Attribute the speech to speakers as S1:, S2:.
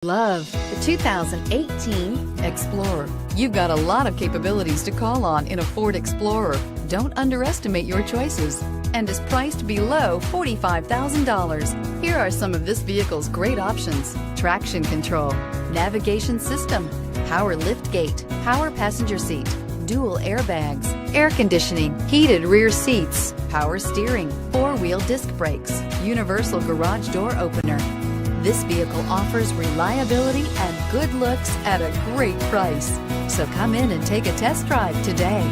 S1: Love the 2018 Explorer. You've got a lot of capabilities to call on in a Ford Explorer. Don't underestimate your choices, and is priced below $45,000. Here are some of this vehicle's great options: traction control, navigation system, power liftgate, power passenger seat, dual airbags, air conditioning, heated rear seats, power steering, four-wheel disc brakes, universal garage door opener. This vehicle offers reliability and good looks at a great price. So come in and take a test drive today.